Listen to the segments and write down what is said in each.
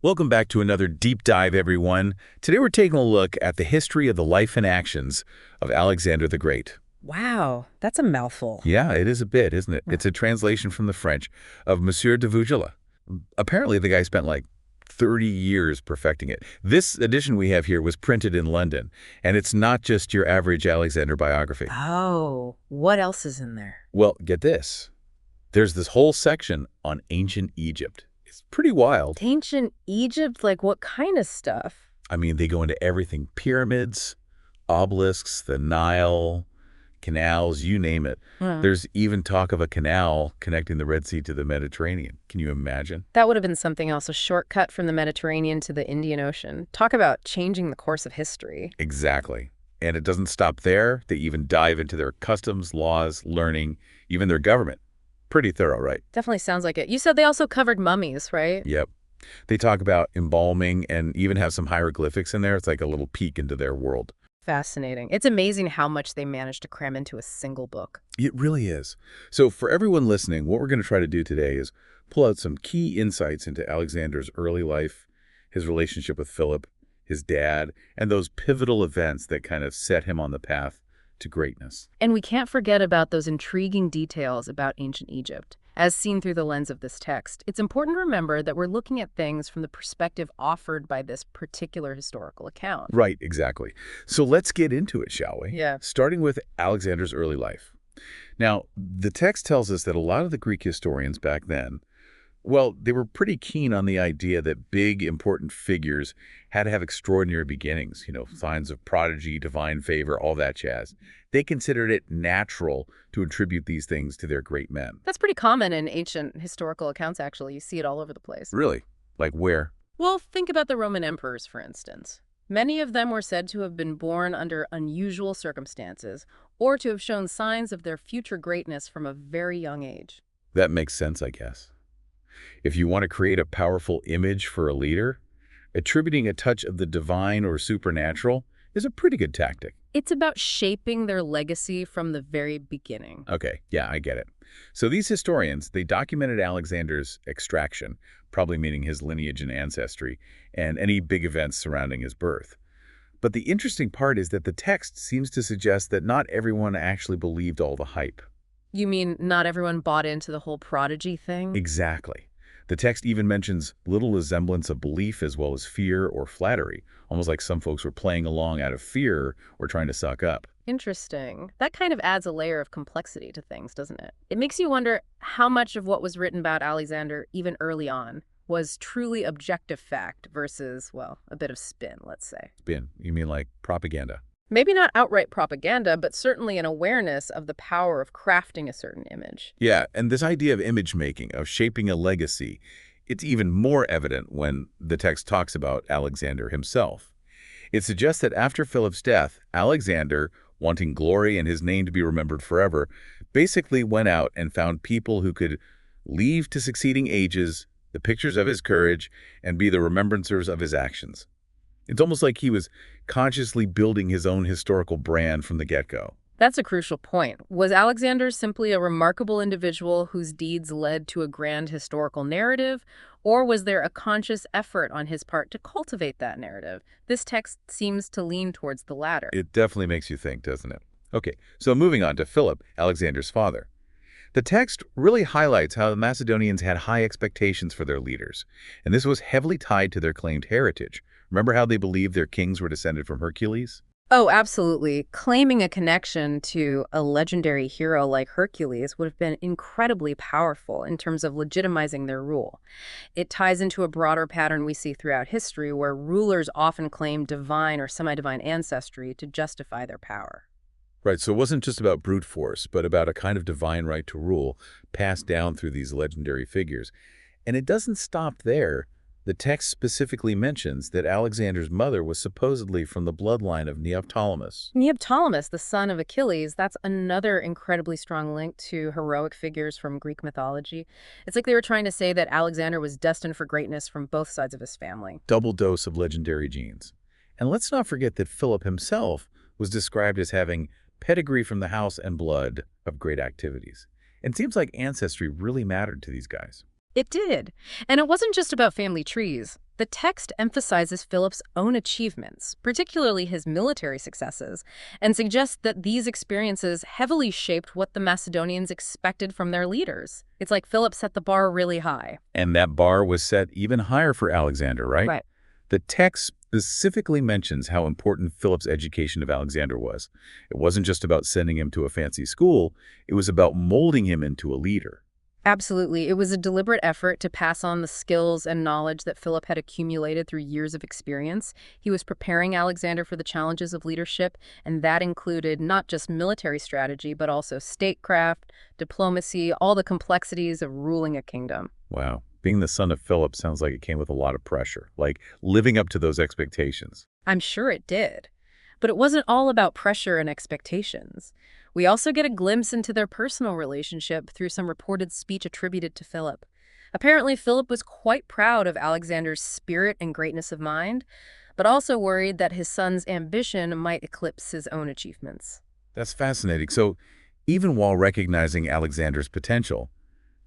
Welcome back to another deep dive, everyone. Today we're taking a look at the history of the life and actions of Alexander the Great. Wow, that's a mouthful. Yeah, it is a bit, isn't it? It's a translation from the French of Monsieur de Vugela. Apparently, the guy spent like 30 years perfecting it. This edition we have here was printed in London, and it's not just your average Alexander biography. Oh, what else is in there? Well, get this. There's this whole section on ancient Egypt. It's pretty wild. Ancient Egypt? Like what kind of stuff? I mean, they go into everything. Pyramids, obelisks, the Nile, canals, you name it. There's even talk of a canal connecting the Red Sea to the Mediterranean. Can you imagine? That would have been something else, a shortcut from the Mediterranean to the Indian Ocean. Talk about changing the course of history. Exactly. And it doesn't stop there. They even dive into their customs, laws, learning, even their government. Pretty thorough, right? Definitely sounds like it. You said they also covered mummies, right? Yep. They talk about embalming and even have some hieroglyphics in there. It's like a little peek into their world. Fascinating. It's amazing how much they managed to cram into a single book. It really is. So for everyone listening, what we're going to try to do today is pull out some key insights into Alexander's early life, his relationship with Philip, his dad, and those pivotal events that kind of set him on the path to greatness. And we can't forget about those intriguing details about ancient Egypt. As seen through the lens of this text, it's important to remember that we're looking at things from the perspective offered by this particular historical account. Right, exactly. So let's get into it, shall we? Yeah. Starting with Alexander's early life. Now, the text tells us that a lot of the Greek historians back then, well, they were pretty keen on the idea that big, important figures had to have extraordinary beginnings, signs of prodigy, divine favor, all that jazz. They considered it natural to attribute these things to their great men. That's pretty common in ancient historical accounts, actually. You see it all over the place. Really? Like where? Well, think about the Roman emperors, for instance. Many of them were said to have been born under unusual circumstances or to have shown signs of their future greatness from a very young age. That makes sense, I guess. If you want to create a powerful image for a leader, attributing a touch of the divine or supernatural is a pretty good tactic. It's about shaping their legacy from the very beginning. Okay, yeah, I get it. So these historians, they documented Alexander's extraction, probably meaning his lineage and ancestry, and any big events surrounding his birth. But the interesting part is that the text seems to suggest that not everyone actually believed all the hype. You mean not everyone bought into the whole prodigy thing? Exactly. The text even mentions little resemblance of belief as well as fear or flattery, almost like some folks were playing along out of fear or trying to suck up. Interesting. That kind of adds a layer of complexity to things, doesn't it? It makes you wonder how much of what was written about Alexander, even early on, was truly objective fact versus, well, a bit of spin, let's say. Spin? You mean like propaganda? Maybe not outright propaganda, but certainly an awareness of the power of crafting a certain image. Yeah, and this idea of image making, of shaping a legacy, it's even more evident when the text talks about Alexander himself. It suggests that after Philip's death, Alexander, wanting glory and his name to be remembered forever, basically went out and found people who could leave to succeeding ages the pictures of his courage and be the remembrancers of his actions. It's almost like he was consciously building his own historical brand from the get-go. That's a crucial point. Was Alexander simply a remarkable individual whose deeds led to a grand historical narrative, or was there a conscious effort on his part to cultivate that narrative? This text seems to lean towards the latter. It definitely makes you think, doesn't it? Okay, so moving on to Philip, Alexander's father. The text really highlights how the Macedonians had high expectations for their leaders, and this was heavily tied to their claimed heritage. Remember how they believed their kings were descended from Hercules? Oh, absolutely. Claiming a connection to a legendary hero like Hercules would have been incredibly powerful in terms of legitimizing their rule. It ties into a broader pattern we see throughout history where rulers often claim divine or semi-divine ancestry to justify their power. Right, so it wasn't just about brute force, but about a kind of divine right to rule passed down through these legendary figures. And it doesn't stop there. The text specifically mentions that Alexander's mother was supposedly from the bloodline of Neoptolemus. Neoptolemus, the son of Achilles, that's another incredibly strong link to heroic figures from Greek mythology. It's like they were trying to say that Alexander was destined for greatness from both sides of his family. Double dose of legendary genes. And let's not forget that Philip himself was described as having pedigree from the house and blood of great activities. It seems like ancestry really mattered to these guys. It did. And it wasn't just about family trees. The text emphasizes Philip's own achievements, particularly his military successes, and suggests that these experiences heavily shaped what the Macedonians expected from their leaders. It's like Philip set the bar really high. And that bar was set even higher for Alexander, right? Right. The text specifically mentions how important Philip's education of Alexander was. It wasn't just about sending him to a fancy school, it was about molding him into a leader. Absolutely. It was a deliberate effort to pass on the skills and knowledge that Philip had accumulated through years of experience. He was preparing Alexander for the challenges of leadership, and that included not just military strategy, but also statecraft, diplomacy, all the complexities of ruling a kingdom. Wow. Being the son of Philip sounds like it came with a lot of pressure, like living up to those expectations. I'm sure it did. But it wasn't all about pressure and expectations. We also get a glimpse into their personal relationship through some reported speech attributed to Philip. Apparently, Philip was quite proud of Alexander's spirit and greatness of mind, but also worried that his son's ambition might eclipse his own achievements. That's fascinating. So even while recognizing Alexander's potential,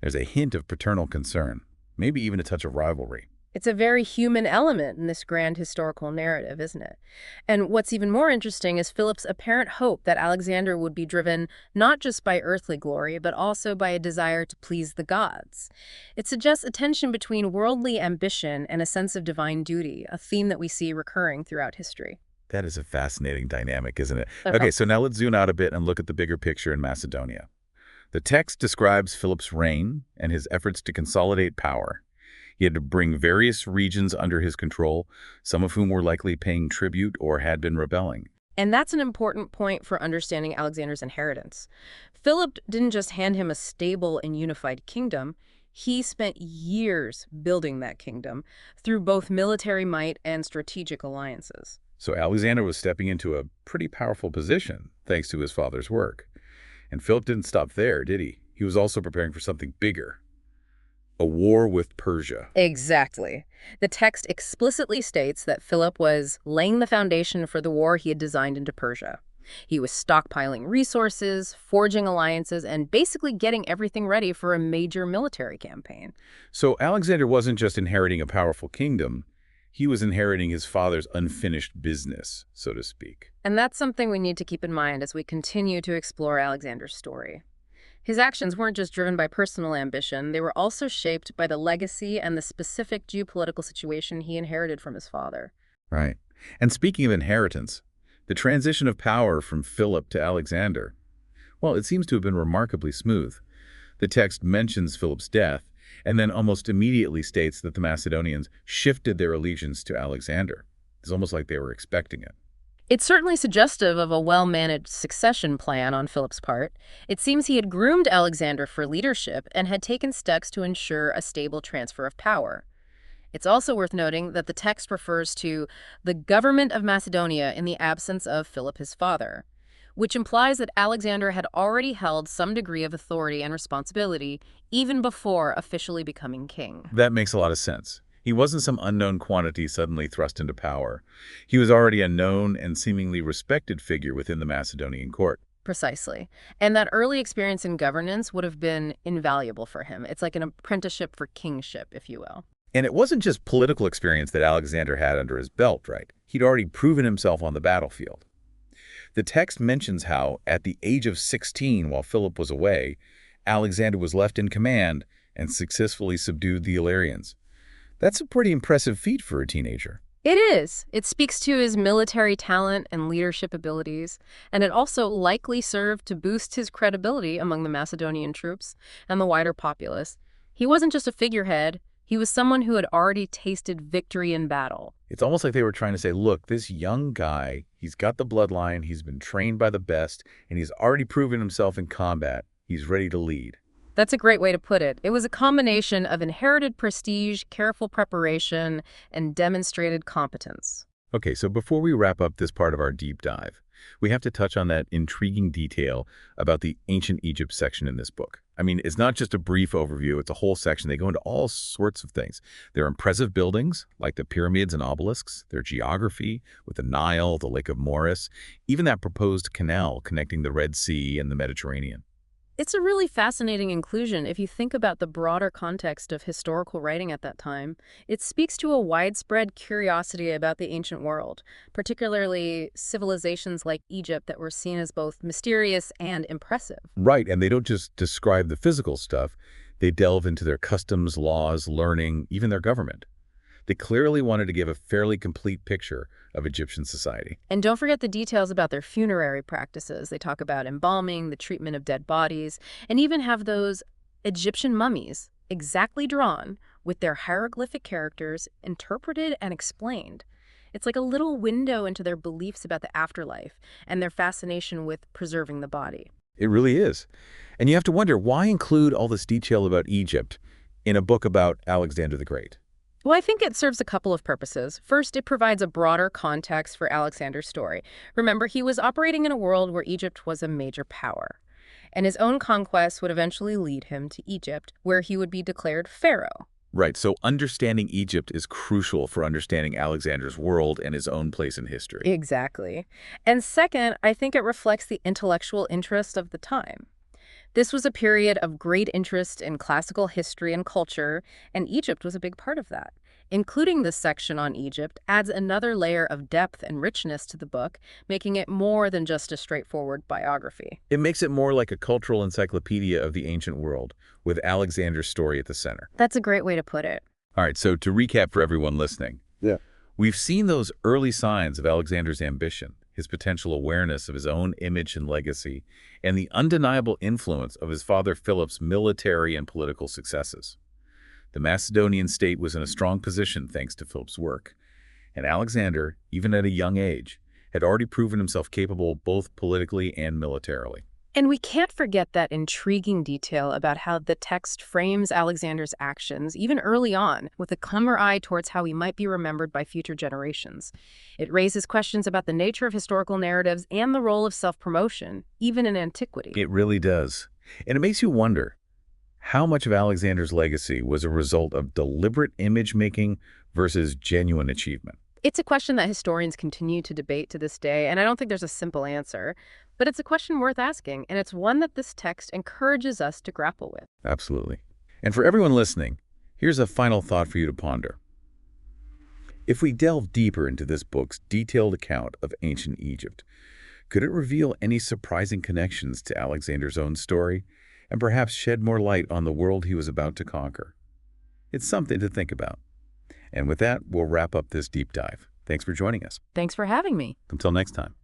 there's a hint of paternal concern, maybe even a touch of rivalry. It's a very human element in this grand historical narrative, isn't it? And what's even more interesting is Philip's apparent hope that Alexander would be driven not just by earthly glory, but also by a desire to please the gods. It suggests a tension between worldly ambition and a sense of divine duty, a theme that we see recurring throughout history. That is a fascinating dynamic, isn't it? Okay. Okay, so now let's zoom out a bit and look at the bigger picture in Macedonia. The text describes Philip's reign and his efforts to consolidate power. He had to bring various regions under his control, some of whom were likely paying tribute or had been rebelling. And that's an important point for understanding Alexander's inheritance. Philip didn't just hand him a stable and unified kingdom. He spent years building that kingdom through both military might and strategic alliances. So Alexander was stepping into a pretty powerful position, thanks to his father's work. And Philip didn't stop there, did he? He was also preparing for something bigger. A war with Persia. Exactly. The text explicitly states that Philip was laying the foundation for the war he had designed into Persia. He was stockpiling resources, forging alliances, and basically getting everything ready for a major military campaign. So Alexander wasn't just inheriting a powerful kingdom, he was inheriting his father's unfinished business, so to speak. And that's something we need to keep in mind as we continue to explore Alexander's story. His actions weren't just driven by personal ambition, they were also shaped by the legacy and the specific geopolitical situation he inherited from his father. Right. And speaking of inheritance, the transition of power from Philip to Alexander, well, it seems to have been remarkably smooth. The text mentions Philip's death, and then almost immediately states that the Macedonians shifted their allegiance to Alexander. It's almost like they were expecting it. It's certainly suggestive of a well-managed succession plan on Philip's part. It seems he had groomed Alexander for leadership and had taken steps to ensure a stable transfer of power. It's also worth noting that the text refers to the government of Macedonia in the absence of Philip his father, which implies that Alexander had already held some degree of authority and responsibility even before officially becoming king. That makes a lot of sense. He wasn't some unknown quantity suddenly thrust into power. He was already a known and seemingly respected figure within the Macedonian court. Precisely. And that early experience in governance would have been invaluable for him. It's like an apprenticeship for kingship, if you will. And it wasn't just political experience that Alexander had under his belt, right? He'd already proven himself on the battlefield. The text mentions how, at the age of 16, while Philip was away, Alexander was left in command and successfully subdued the Illyrians. That's a pretty impressive feat for a teenager. It is. It speaks to his military talent and leadership abilities, and it also likely served to boost his credibility among the Macedonian troops and the wider populace. He wasn't just a figurehead. He was someone who had already tasted victory in battle. It's almost like they were trying to say, look, this young guy, he's got the bloodline, he's been trained by the best, and he's already proven himself in combat. He's ready to lead. That's a great way to put it. It was a combination of inherited prestige, careful preparation, and demonstrated competence. Okay, so before we wrap up this part of our deep dive, we have to touch on that intriguing detail about the ancient Egypt section in this book. I mean, it's not just a brief overview, it's a whole section. They go into all sorts of things. Their impressive buildings, like the pyramids and obelisks, their geography with the Nile, the Lake of Moeris, even that proposed canal connecting the Red Sea and the Mediterranean. It's a really fascinating inclusion if you think about the broader context of historical writing at that time. It speaks to a widespread curiosity about the ancient world, particularly civilizations like Egypt that were seen as both mysterious and impressive. Right, and they don't just describe the physical stuff. They delve into their customs, laws, learning, even their government. They clearly wanted to give a fairly complete picture of Egyptian society. And don't forget the details about their funerary practices. They talk about embalming, the treatment of dead bodies, and even have those Egyptian mummies exactly drawn with their hieroglyphic characters interpreted and explained. It's like a little window into their beliefs about the afterlife and their fascination with preserving the body. It really is. And you have to wonder, why include all this detail about Egypt in a book about Alexander the Great? Well, I think it serves a couple of purposes. First, it provides a broader context for Alexander's story. Remember, he was operating in a world where Egypt was a major power, and his own conquest would eventually lead him to Egypt, where he would be declared pharaoh. Right, so understanding Egypt is crucial for understanding Alexander's world and his own place in history. Exactly. And second, I think it reflects the intellectual interest of the time. This was a period of great interest in classical history and culture, and Egypt was a big part of that. Including this section on Egypt adds another layer of depth and richness to the book, making it more than just a straightforward biography. It makes it more like a cultural encyclopedia of the ancient world, with Alexander's story at the center. That's a great way to put it. All right, so to recap for everyone listening. Yeah. We've seen those early signs of Alexander's ambition, his potential awareness of his own image and legacy, and the undeniable influence of his father Philip's military and political successes. The Macedonian state was in a strong position thanks to Philip's work, and Alexander, even at a young age, had already proven himself capable both politically and militarily. And we can't forget that intriguing detail about how the text frames Alexander's actions, even early on, with a clever eye towards how he might be remembered by future generations. It raises questions about the nature of historical narratives and the role of self-promotion, even in antiquity. It really does. And it makes you wonder, how much of Alexander's legacy was a result of deliberate image-making versus genuine achievement? It's a question that historians continue to debate to this day, and I don't think there's a simple answer. But it's a question worth asking, and it's one that this text encourages us to grapple with. Absolutely. And for everyone listening, here's a final thought for you to ponder. If we delve deeper into this book's detailed account of ancient Egypt, could it reveal any surprising connections to Alexander's own story, and perhaps shed more light on the world he was about to conquer? It's something to think about. And with that, we'll wrap up this deep dive. Thanks for joining us. Thanks for having me. Until next time.